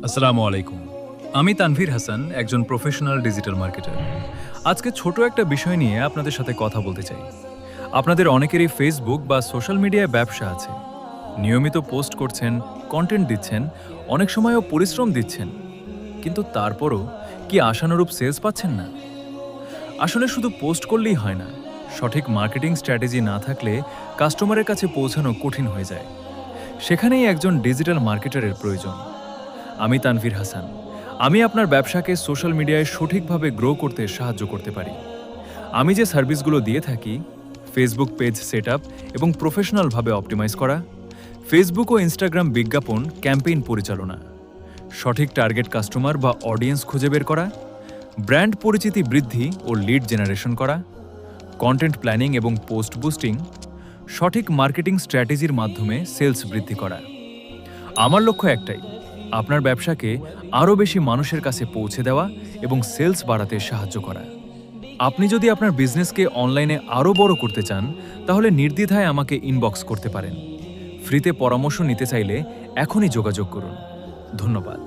আসসালামু আলাইকুম। আমি তানভীর হাসান, একজন প্রফেশনাল ডিজিটাল মার্কেটার। আজকে ছোট একটা বিষয় নিয়ে আপনাদের সাথে কথা বলতে চাই। আপনাদের অনেকেরই ফেসবুক বা সোশ্যাল মিডিয়ায় ব্যবসা আছে। নিয়মিত পোস্ট করছেন, কন্টেন্ট দিচ্ছেন, অনেক সময়ও পরিশ্রম দিচ্ছেন। কিন্তু তারপরও কি আশানুরূপ সেলস পাচ্ছেন না? আসলে শুধু পোস্ট করলেই হয় না। সঠিক মার্কেটিং স্ট্র্যাটেজি না থাকলে কাস্টমারের কাছে পৌঁছানো কঠিন হয়ে যায়। সেখানেই একজন ডিজিটাল মার্কেটারের প্রয়োজন। আমি তানভীর হাসান। আমি আপনার ব্যবসাকে সোশ্যাল মিডিয়ায় সঠিকভাবে গ্রো করতে সাহায্য করতে পারি। আমি যে সার্ভিসগুলো দিয়ে থাকি, ফেসবুক পেজ সেটআপ এবং প্রফেশনালভাবে অপটিমাইজ করা, ফেসবুক ও ইনস্টাগ্রাম বিজ্ঞাপন ক্যাম্পেইন পরিচালনা, সঠিক টার্গেট কাস্টমার বা অডিয়েন্স খুঁজে বের করা, ব্র্যান্ড পরিচিতি বৃদ্ধি ও লিড জেনারেশন করা, কন্টেন্ট প্ল্যানিং এবং পোস্ট বুস্টিং, সঠিক মার্কেটিং স্ট্র্যাটেজির মাধ্যমে সেলস বৃদ্ধি করা। আমার লক্ষ্য একটাই, আপনার ব্যবসাকে আরও বেশি মানুষের কাছে পৌঁছে দেওয়া এবং সেলস বাড়াতে সাহায্য করা। আপনি যদি আপনার বিজনেসকে অনলাইনে আরও বড় করতে চান, তাহলে নির্দ্বিধায় আমাকে ইনবক্স করতে পারেন। ফ্রিতে পরামর্শ নিতে চাইলে এখনই যোগাযোগ করুন। ধন্যবাদ।